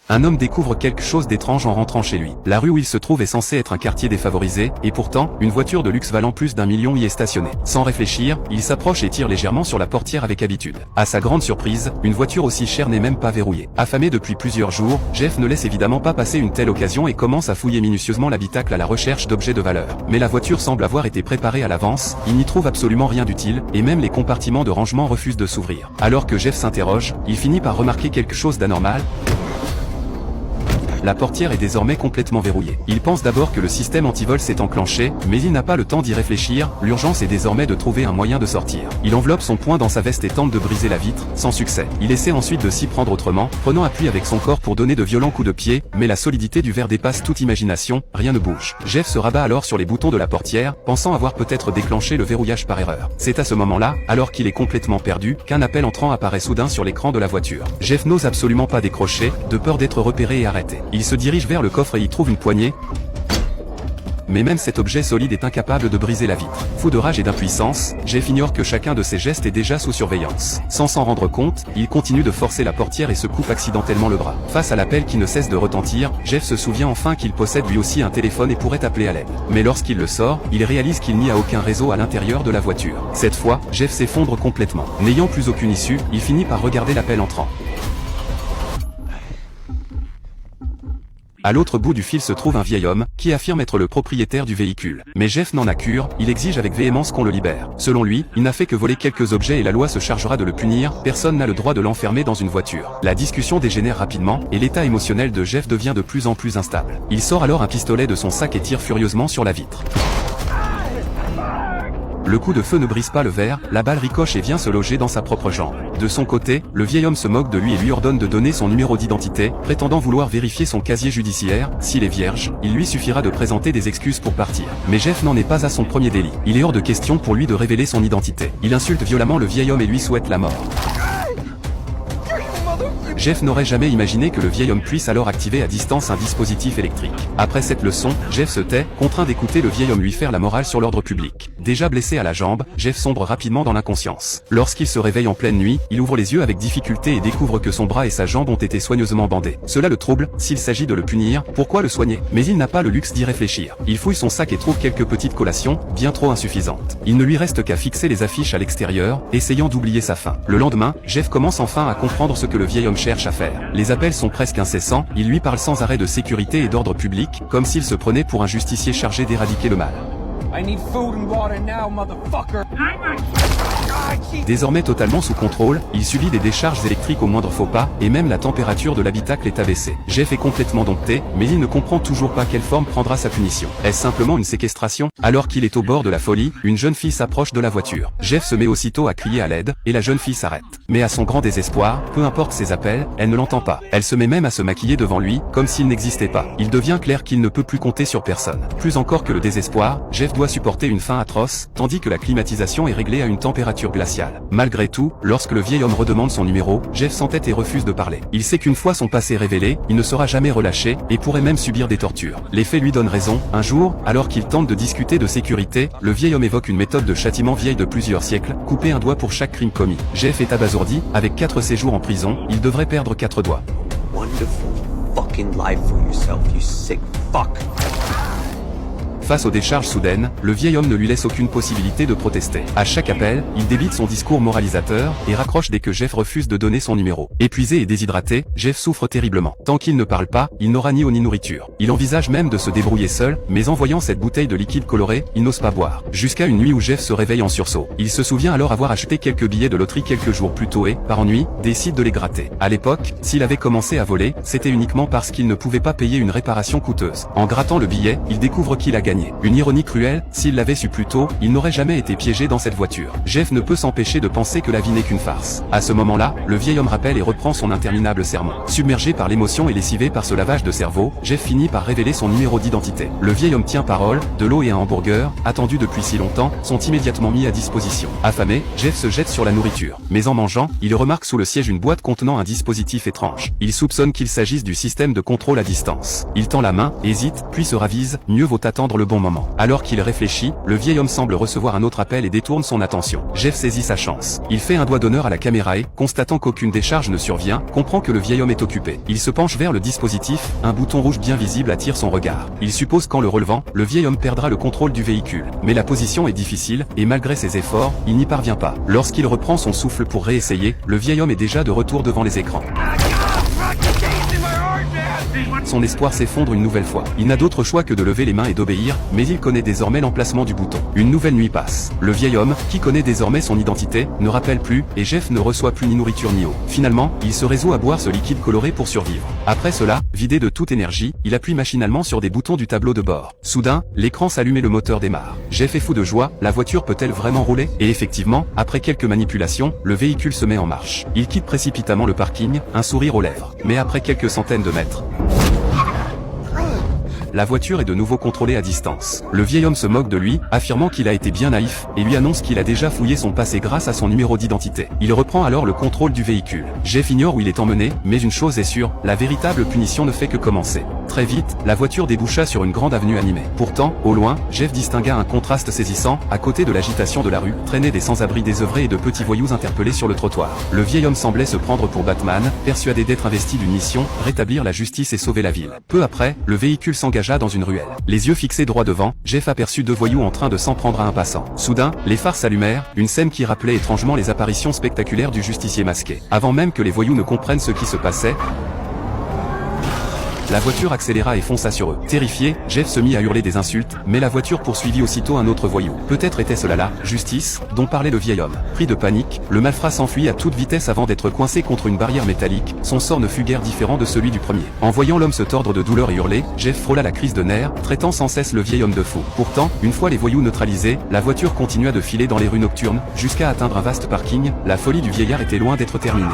Un homme découvre quelque chose d'étrange en rentrant chez lui. La rue où il se trouve est censée être un quartier défavorisé, et pourtant, une voiture de luxe valant plus d'1 million y est stationnée. Sans réfléchir, il s'approche et tire légèrement sur la portière avec habitude. À sa grande surprise, une voiture aussi chère n'est même pas verrouillée. Affamé depuis plusieurs jours, Jeff ne laisse évidemment pas passer une telle occasion et commence à fouiller minutieusement l'habitacle à la recherche d'objets de valeur. Mais la voiture semble avoir été préparée à l'avance, il n'y trouve absolument rien d'utile, et même les compartiments de rangement refusent de s'ouvrir. Alors que Jeff s'interroge, il finit par remarquer quelque chose d'anormal. La portière est désormais complètement verrouillée. Il pense d'abord que le système anti-vol s'est enclenché, mais il n'a pas le temps d'y réfléchir, l'urgence est désormais de trouver un moyen de sortir. Il enveloppe son poing dans sa veste et tente de briser la vitre, sans succès. Il essaie ensuite de s'y prendre autrement, prenant appui avec son corps pour donner de violents coups de pied, mais la solidité du verre dépasse toute imagination, rien ne bouge. Jeff se rabat alors sur les boutons de la portière, pensant avoir peut-être déclenché le verrouillage par erreur. C'est à ce moment-là, alors qu'il est complètement perdu, qu'un appel entrant apparaît soudain sur l'écran de la voiture. Jeff n'ose absolument pas décrocher, de peur d'être repéré et arrêté. Il se dirige vers le coffre et y trouve une poignée. Mais même cet objet solide est incapable de briser la vitre. Fou de rage et d'impuissance, Jeff ignore que chacun de ses gestes est déjà sous surveillance. Sans s'en rendre compte, il continue de forcer la portière et se coupe accidentellement le bras. Face à l'appel qui ne cesse de retentir, Jeff se souvient enfin qu'il possède lui aussi un téléphone et pourrait appeler à l'aide. Mais lorsqu'il le sort, il réalise qu'il n'y a aucun réseau à l'intérieur de la voiture. Cette fois, Jeff s'effondre complètement. N'ayant plus aucune issue, il finit par regarder l'appel entrant. À l'autre bout du fil se trouve un vieil homme, qui affirme être le propriétaire du véhicule. Mais Jeff n'en a cure, il exige avec véhémence qu'on le libère. Selon lui, il n'a fait que voler quelques objets et la loi se chargera de le punir, personne n'a le droit de l'enfermer dans une voiture. La discussion dégénère rapidement, et l'état émotionnel de Jeff devient de plus en plus instable. Il sort alors un pistolet de son sac et tire furieusement sur la vitre. Le coup de feu ne brise pas le verre, la balle ricoche et vient se loger dans sa propre jambe. De son côté, le vieil homme se moque de lui et lui ordonne de donner son numéro d'identité, prétendant vouloir vérifier son casier judiciaire. S'il est vierge, il lui suffira de présenter des excuses pour partir. Mais Jeff n'en est pas à son premier délit. Il est hors de question pour lui de révéler son identité. Il insulte violemment le vieil homme et lui souhaite la mort. Jeff n'aurait jamais imaginé que le vieil homme puisse alors activer à distance un dispositif électrique. Après cette leçon, Jeff se tait, contraint d'écouter le vieil homme lui faire la morale sur l'ordre public. Déjà blessé à la jambe, Jeff sombre rapidement dans l'inconscience. Lorsqu'il se réveille en pleine nuit, il ouvre les yeux avec difficulté et découvre que son bras et sa jambe ont été soigneusement bandés. Cela le trouble, s'il s'agit de le punir, pourquoi le soigner? Mais il n'a pas le luxe d'y réfléchir. Il fouille son sac et trouve quelques petites collations, bien trop insuffisantes. Il ne lui reste qu'à fixer les affiches à l'extérieur, essayant d'oublier sa faim. Le lendemain, Jeff commence enfin à comprendre ce que le vieil homme cherche à faire. Les appels sont presque incessants, il lui parle sans arrêt de sécurité et d'ordre public, comme s'il se prenait pour un justicier chargé d'éradiquer le mal. Désormais totalement sous contrôle, il subit des décharges électriques au moindre faux pas, et même la température de l'habitacle est abaissée. Jeff est complètement dompté, mais il ne comprend toujours pas quelle forme prendra sa punition. Est-ce simplement une séquestration? Alors qu'il est au bord de la folie, une jeune fille s'approche de la voiture. Jeff se met aussitôt à crier à l'aide, et la jeune fille s'arrête. Mais à son grand désespoir, peu importe ses appels, elle ne l'entend pas. Elle se met même à se maquiller devant lui, comme s'il n'existait pas. Il devient clair qu'il ne peut plus compter sur personne. Plus encore que le désespoir, Jeff doit supporter une faim atroce, tandis que la climatisation est réglée à une température glaciale. Malgré tout, lorsque le vieil homme redemande son numéro, Jeff s'entête et refuse de parler. Il sait qu'une fois son passé révélé, il ne sera jamais relâché, et pourrait même subir des tortures. Les faits lui donnent raison. Un jour, alors qu'il tente de discuter de sécurité, le vieil homme évoque une méthode de châtiment vieille de plusieurs siècles, couper un doigt pour chaque crime commis. Jeff est abasourdi, avec 4 séjours en prison, il devrait perdre 4 doigts. Wonderful fucking life for yourself, you sick fuck. Face aux décharges soudaines, le vieil homme ne lui laisse aucune possibilité de protester. À chaque appel, il débite son discours moralisateur, et raccroche dès que Jeff refuse de donner son numéro. Épuisé et déshydraté, Jeff souffre terriblement. Tant qu'il ne parle pas, il n'aura ni eau ni nourriture. Il envisage même de se débrouiller seul, mais en voyant cette bouteille de liquide coloré, il n'ose pas boire. Jusqu'à une nuit où Jeff se réveille en sursaut. Il se souvient alors avoir acheté quelques billets de loterie quelques jours plus tôt et, par ennui, décide de les gratter. À l'époque, s'il avait commencé à voler, c'était uniquement parce qu'il ne pouvait pas payer une réparation coûteuse. En grattant le billet, il découvre qu'il a gagné. Une ironie cruelle, s'il l'avait su plus tôt, il n'aurait jamais été piégé dans cette voiture. Jeff ne peut s'empêcher de penser que la vie n'est qu'une farce. À ce moment-là, le vieil homme rappelle et reprend son interminable sermon. Submergé par l'émotion et lessivé par ce lavage de cerveau, Jeff finit par révéler son numéro d'identité. Le vieil homme tient parole, de l'eau et un hamburger, attendus depuis si longtemps, sont immédiatement mis à disposition. Affamé, Jeff se jette sur la nourriture. Mais en mangeant, il remarque sous le siège une boîte contenant un dispositif étrange. Il soupçonne qu'il s'agisse du système de contrôle à distance. Il tend la main, hésite, puis se ravise, mieux vaut attendre le le bon moment. Alors qu'il réfléchit, le vieil homme semble recevoir un autre appel et détourne son attention. Jeff saisit sa chance. Il fait un doigt d'honneur à la caméra et, constatant qu'aucune décharge ne survient, comprend que le vieil homme est occupé. Il se penche vers le dispositif, un bouton rouge bien visible attire son regard. Il suppose qu'en le relevant, le vieil homme perdra le contrôle du véhicule. Mais la position est difficile, et malgré ses efforts, il n'y parvient pas. Lorsqu'il reprend son souffle pour réessayer, le vieil homme est déjà de retour devant les écrans. Son espoir s'effondre une nouvelle fois. Il n'a d'autre choix que de lever les mains et d'obéir, mais il connaît désormais l'emplacement du bouton. Une nouvelle nuit passe. Le vieil homme, qui connaît désormais son identité, ne rappelle plus, et Jeff ne reçoit plus ni nourriture ni eau. Finalement, il se résout à boire ce liquide coloré pour survivre. Après cela, vidé de toute énergie, il appuie machinalement sur des boutons du tableau de bord. Soudain, l'écran s'allume et le moteur démarre. Jeff est fou de joie, la voiture peut-elle vraiment rouler? Et effectivement, après quelques manipulations, le véhicule se met en marche. Il quitte précipitamment le parking, un sourire aux lèvres. Mais après quelques centaines de mètres, la voiture est de nouveau contrôlée à distance. Le vieil homme se moque de lui, affirmant qu'il a été bien naïf, et lui annonce qu'il a déjà fouillé son passé grâce à son numéro d'identité. Il reprend alors le contrôle du véhicule. Jeff ignore où il est emmené, mais une chose est sûre, la véritable punition ne fait que commencer. Très vite, la voiture déboucha sur une grande avenue animée. Pourtant, au loin, Jeff distingua un contraste saisissant, à côté de l'agitation de la rue, traînaient des sans-abri désœuvrés et de petits voyous interpellés sur le trottoir. Le vieil homme semblait se prendre pour Batman, persuadé d'être investi d'une mission, rétablir la justice et sauver la ville. Peu après, le véhicule s'engagea dans une ruelle. Les yeux fixés droit devant, Jeff aperçut deux voyous en train de s'en prendre à un passant. Soudain, les phares s'allumèrent, une scène qui rappelait étrangement les apparitions spectaculaires du justicier masqué. Avant même que les voyous ne comprennent ce qui se passait, la voiture accéléra et fonça sur eux. Terrifié, Jeff se mit à hurler des insultes, mais la voiture poursuivit aussitôt un autre voyou. Peut-être était cela la justice dont parlait le vieil homme. Pris de panique, le malfrat s'enfuit à toute vitesse avant d'être coincé contre une barrière métallique. Son sort ne fut guère différent de celui du premier. En voyant l'homme se tordre de douleur et hurler, Jeff frôla la crise de nerfs, traitant sans cesse le vieil homme de fou. Pourtant, une fois les voyous neutralisés, la voiture continua de filer dans les rues nocturnes, jusqu'à atteindre un vaste parking. La folie du vieillard était loin d'être terminée.